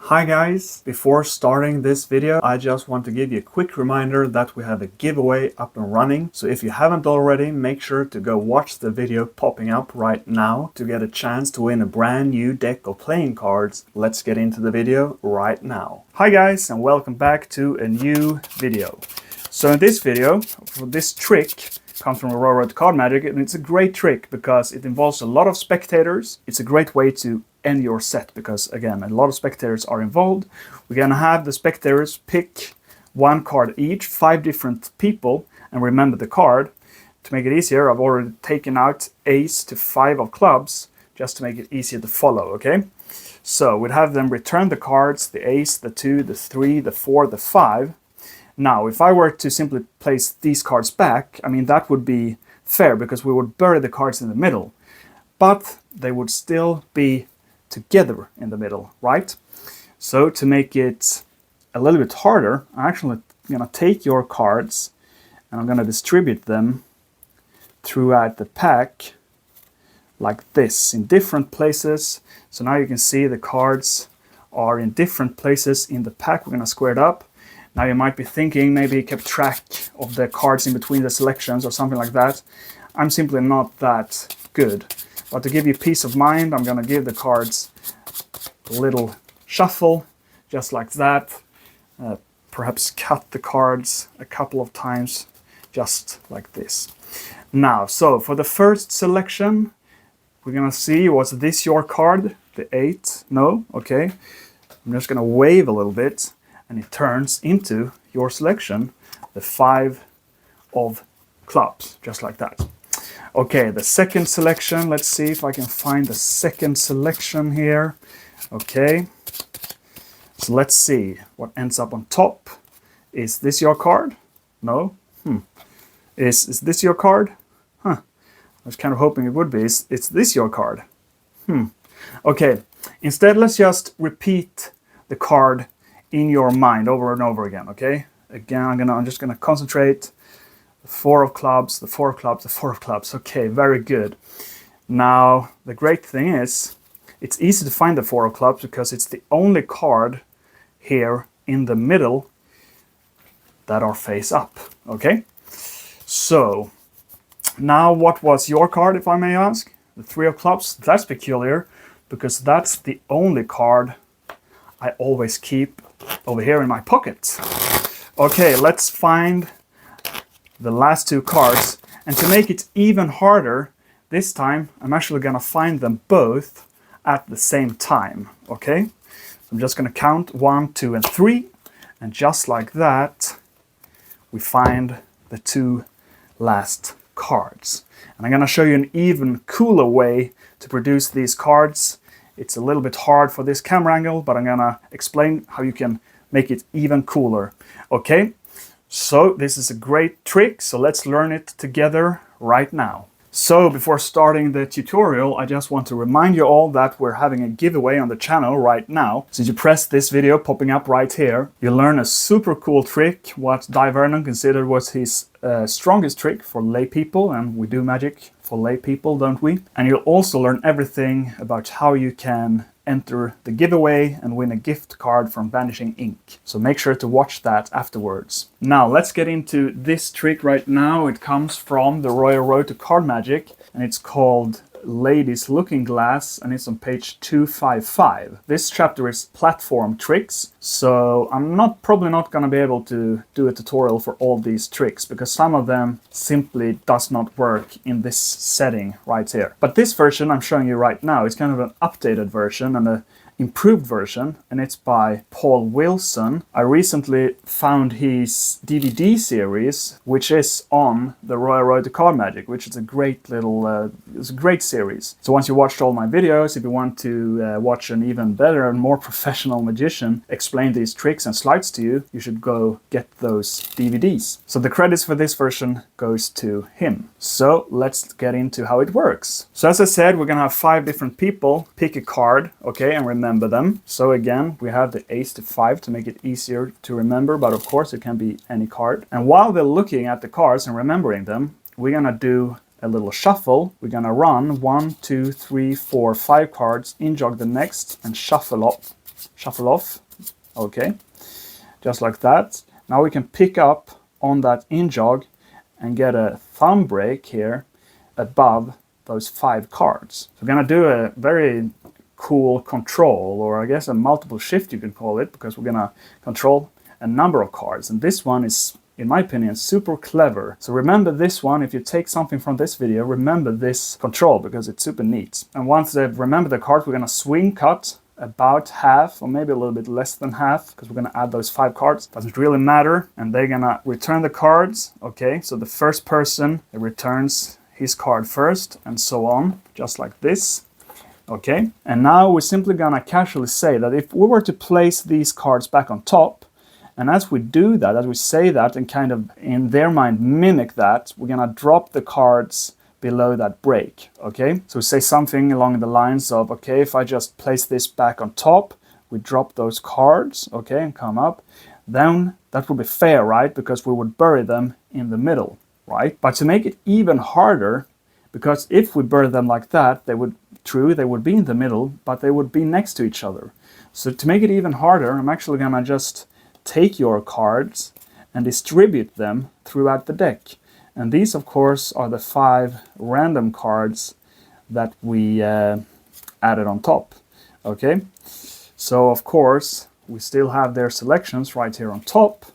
Hi guys! Before starting this video, I just want to give you a quick reminder that we have a giveaway up and running. So if you haven't already, make sure to go watch the video popping up right now to get a chance to win a brand new deck of playing cards. Let's get into the video right now. Hi guys, and welcome back to a new video. So in this video, this trick comes from Aurora to Card Magic, and it's a great trick because it involves a lot of spectators. It's a great way to end your set because, again, a lot of spectators are involved. We're going to have the spectators pick one card each, 5 different people, and remember the card. To make it easier, I've already taken out ace to 5 of clubs just to make it easier to follow, okay? So we'd have them return the cards, the ace, the 2, the 3, the 4, the 5. Now, if I were to simply place these cards back, I mean, that would be fair because we would bury the cards in the middle. But they would still be together in the middle, right? So to make it a little bit harder, I'm actually going to take your cards and I'm going to distribute them throughout the pack like this in different places. So now you can see the cards are in different places in the pack. We're going to square it up. Now you might be thinking maybe he kept track of the cards in between the selections or something like that. I'm simply not that good. But to give you peace of mind, I'm going to give the cards a little shuffle, just like that. Perhaps cut the cards a couple of times, just like this. Now, so for the first selection, we're going to see, was this your card? The 8? No? Okay. I'm just going to wave a little bit, and it turns into your selection, the 5 of clubs, just like that. Okay, the second selection, let's see if I can find the second selection here. Okay, so let's see what ends up on top. Is this your card? No? Is this your card? I was kind of hoping it would be. Is this your card? Okay, instead let's just repeat the card in your mind over and over again, okay? Again, I'm just gonna concentrate. The 4 of clubs, the 4 of clubs, the 4 of clubs. Okay, very good. Now, the great thing is, it's easy to find the 4 of clubs because it's the only card here in the middle that are face up, okay? So, now what was your card, if I may ask? The 3 of clubs. That's peculiar because that's the only card I always keep over here in my pocket. Okay, let's find the last 2 cards, and to make it even harder, this time I'm actually going to find them both at the same time, okay? So I'm just going to count 1, 2, and 3, and just like that, we find the 2 last cards. And I'm going to show you an even cooler way to produce these cards. It's a little bit hard for this camera angle, but I'm going to explain how you can make it even cooler, okay? So this is a great trick, so let's learn it together right now. So before starting the tutorial, I just want to remind you all that we're having a giveaway on the channel right now. So you press this video popping up right here, you'll learn a super cool trick, what Dai Vernon considered was his strongest trick for lay people, and we do magic for lay people, don't we? And you'll also learn everything about how you can enter the giveaway and win a gift card from Vanishing Ink. So make sure to watch that afterwards. Now let's get into this trick right now. It comes from the Royal Road to Card Magic, and it's called Lady's Looking Glass, and it's on page 255. This chapter is platform tricks, so I'm probably not going to be able to do a tutorial for all these tricks because some of them simply does not work in this setting right here. But this version I'm showing you right now is kind of an updated version and an improved version, and it's by Paul Wilson. I recently found his DVD series, which is on the Royal Road to Card Magic, which is a great little, it's a great series. So once you watched all my videos, if you want to watch an even better and more professional magician explain these tricks and sleights to you, you should go get those DVDs. So the credits for this version goes to him. So let's get into how it works. So as I said, we're gonna have 5 different people pick a card, okay, and remember them. So again, we have the ace to 5 to make it easier to remember, but of course it can be any card. And while they're looking at the cards and remembering them, we're gonna do a little shuffle. We're gonna run 1, 2, 3, 4, 5 cards, in jog the next, and shuffle up shuffle off. Okay, just like that. Now we can pick up on that in jog and get a thumb break here above those 5 cards. So we're gonna do a very cool control, or I guess a multiple shift you could call it, because we're gonna control a number of cards. And this one is, in my opinion, super clever. So remember this one. If you take something from this video, remember this control because it's super neat. And once they've remembered the cards, we're gonna swing cut about half, or maybe a little bit less than half, because we're gonna add those 5 cards. Doesn't really matter. And they're gonna return the cards. Okay, so the first person returns his card first, and so on, just like this. Okay, and now we're simply gonna casually say that if we were to place these cards back on top, and as we do that, as we say that and kind of in their mind mimic that, we're gonna drop the cards below that break. Okay, so we say something along the lines of, okay, if I just place this back on top, we drop those cards, okay, and come up, then that would be fair, right? Because we would bury them in the middle, right? But to make it even harder, because if we bury them like that, they would be in the middle, but they would be next to each other. So to make it even harder, I'm actually gonna just take your cards and distribute them throughout the deck. And these, of course, are the 5 random cards that we added on top. Okay, so of course, we still have their selections right here on top.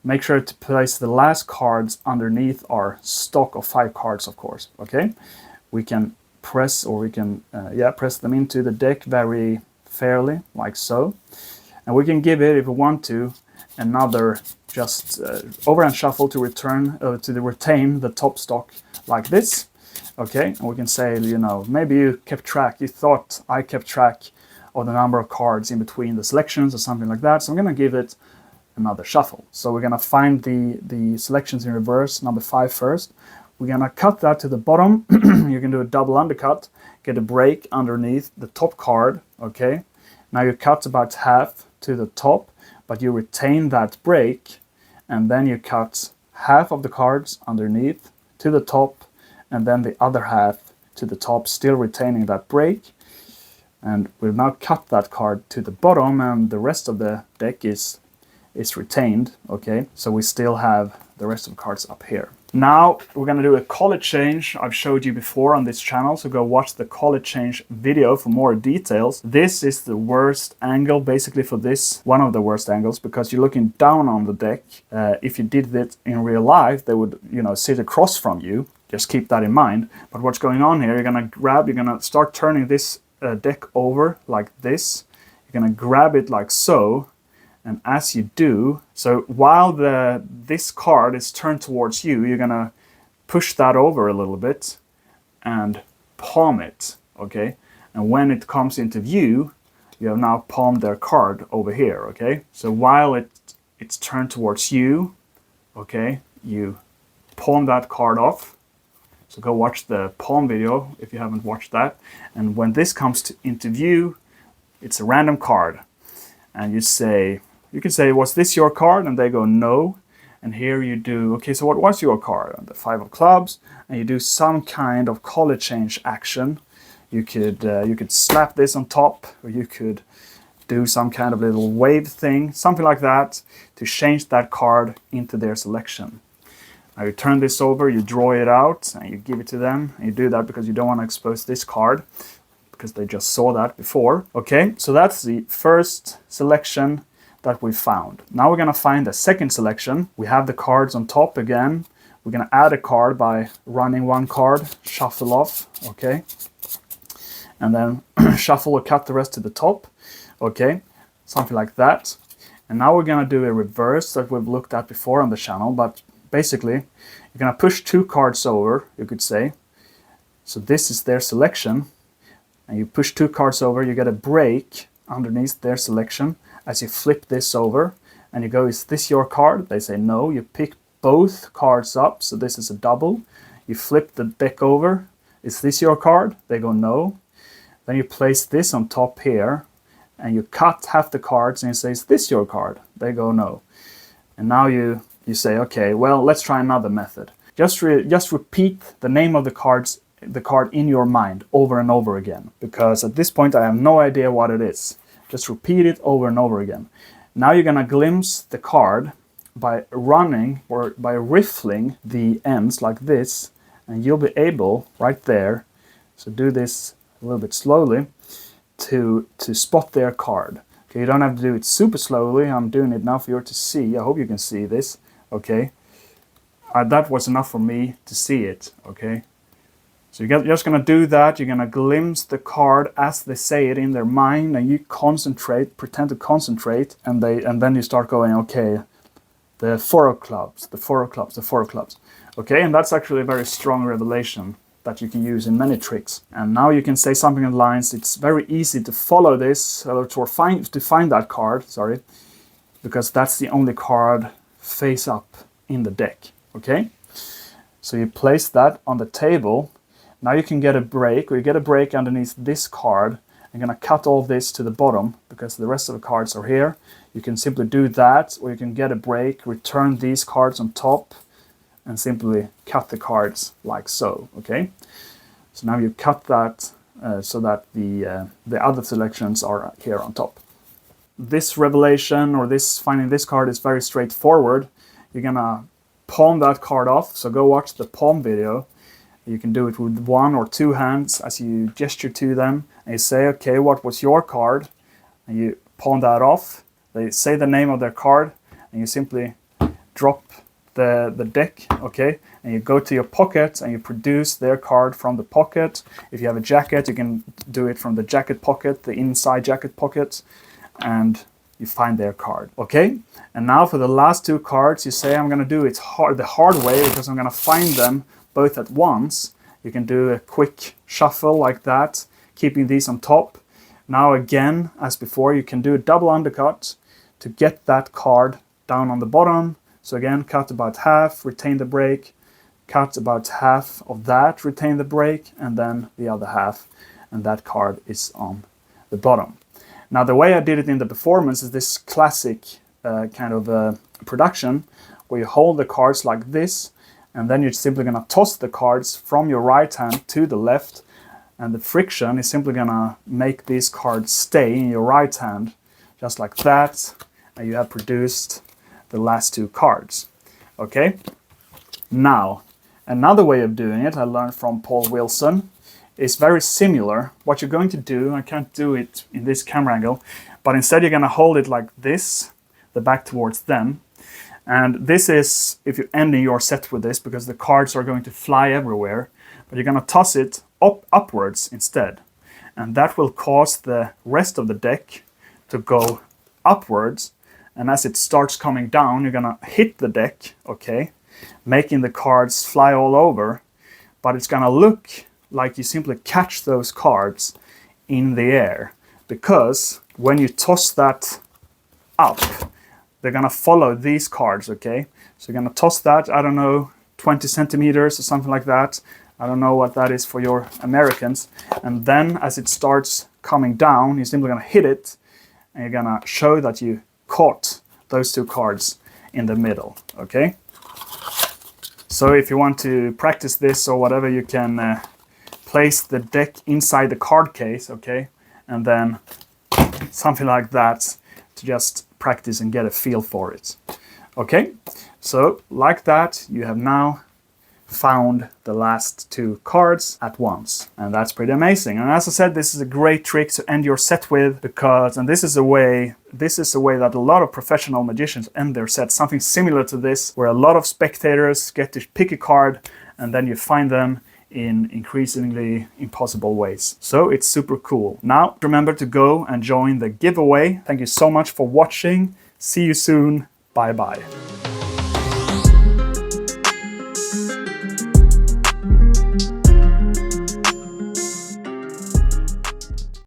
Make sure to place the last cards underneath our stock of 5 cards, of course. Okay, we can press, or we can press them into the deck very fairly, like so. And we can give it, if we want to, another just overhand shuffle to retain the top stock like this. Okay, and we can say, you know, maybe you thought I kept track of the number of cards in between the selections or something like that. So I'm gonna give it another shuffle. So we're gonna find the selections in reverse, number 5 first. We're gonna cut that to the bottom. You can do a double undercut, get a break underneath the top card. Okay, now you cut about half to the top, but you retain that break, and then you cut half of the cards underneath to the top, and then the other half to the top, still retaining that break. And we've now cut that card to the bottom, and the rest of the deck is retained. Okay, so we still have the rest of the cards up here. Now we're going to do a color change I've showed you before on this channel, so go watch the color change video for more details. This is the worst angle basically for this, one of the worst angles, because you're looking down on the deck. If you did it in real life, they would, you know, sit across from you. Just keep that in mind. But what's going on here, you're going to start turning this deck over like this. You're going to grab it like so. And as you do, so while this card is turned towards you, you're gonna push that over a little bit and palm it, okay? And when it comes into view, you have now palmed their card over here, okay? So while it's turned towards you, okay, you palm that card off. So go watch the palm video if you haven't watched that. And when this comes into view, it's a random card. And you can say, was this your card? And they go, no. And here you do, okay, so what was your card? And the 5 of clubs, and you do some kind of color change action. You could slap this on top, or you could do some kind of little wave thing, something like that, to change that card into their selection. Now you turn this over, you draw it out, and you give it to them. And you do that because you don't want to expose this card, because they just saw that before. Okay, so that's the first selection that we found. Now we're gonna find the second selection. We have the cards on top again. We're gonna add a card by running 1 card, shuffle off, okay? And then shuffle or cut the rest to the top, okay? Something like that. And now we're gonna do a reverse that we've looked at before on the channel, but basically, you're gonna push 2 cards over, you could say. So this is their selection, and you push 2 cards over, you get a break underneath their selection. As you flip this over and you go, is this your card? They say no. You pick both cards up, so this is a double. You flip the deck over. Is this your card? They go no. Then you place this on top here and you cut half the cards and you say, is this your card? They go no. And now you say, okay, well, let's try another method. Just repeat the name of the card in your mind over and over again, because at this point I have no idea what it is. Just repeat it over and over again. Now you're gonna glimpse the card by running or by riffling the ends like this, and you'll be able right there, so do this a little bit slowly, to spot their card. Okay, you don't have to do it super slowly. I'm doing it now for you to see. I hope you can see this. Okay, that was enough for me to see it. Okay, so you're just gonna do that. You're gonna glimpse the card as they say it in their mind, and you concentrate, pretend to concentrate, and then you start going, okay, the 4 of clubs, the 4 of clubs, the 4 of clubs. Okay, and that's actually a very strong revelation that you can use in many tricks. And now you can say something in the lines. It's very easy to follow this, or to find that card, sorry, because that's the only card face up in the deck. Okay, so you place that on the table. Now you can get a break, or you get a break underneath this card. I'm gonna cut all this to the bottom because the rest of the cards are here. You can simply do that, or you can get a break, return these cards on top, and simply cut the cards like so. Okay, so now you cut that so that the other selections are here on top. This revelation, or this finding this card, is very straightforward. You're gonna palm that card off, so go watch the palm video. You can do it with 1 or 2 hands as you gesture to them, and you say, okay, what was your card? And you palm that off. They say the name of their card, and you simply drop the deck, okay? And you go to your pocket and you produce their card from the pocket. If you have a jacket, you can do it from the jacket pocket, the inside jacket pocket, and you find their card, okay? And now for the last 2 cards, you say, I'm gonna do it the hard way because I'm gonna find them both at once. You can do a quick shuffle like that, keeping these on top. Now again, as before, you can do a double undercut to get that card down on the bottom. So again, cut about half, retain the break, cut about half of that, retain the break, and then the other half, and that card is on the bottom. Now the way I did it in the performance is this classic kind of production, where you hold the cards like this, and then you're simply gonna toss the cards from your right hand to the left, and the friction is simply gonna make these cards stay in your right hand, just like that, and you have produced the last 2 cards. Okay, now another way of doing it I learned from Paul Wilson is very similar. What you're going to do, I can't do it in this camera angle, but instead you're going to hold it like this, the back towards them, and this is if you're ending your set with this, because the cards are going to fly everywhere, but you're going to toss it upwards instead, and that will cause the rest of the deck to go upwards. And as it starts coming down, you're gonna hit the deck, okay, making the cards fly all over, but it's gonna look like you simply catch those cards in the air, because when you toss that up, they're gonna follow these cards, okay? So you're gonna toss that, I don't know, 20 centimeters or something like that. I don't know what that is for your Americans. And then as it starts coming down, you're simply gonna hit it, and you're gonna show that you caught those 2 cards in the middle, okay? So if you want to practice this or whatever, you can place the deck inside the card case, okay? And then something like that to just practice and get a feel for it. Okay, so like that, you have now found the last 2 cards at once, and that's pretty amazing. And as I said, this is a great trick to end your set with, because, and this is a way that a lot of professional magicians end their sets, something similar to this, where a lot of spectators get to pick a card and then you find them in increasingly impossible ways. So it's super cool. Now remember to go and join the giveaway. Thank you so much for watching. See you soon. Bye bye.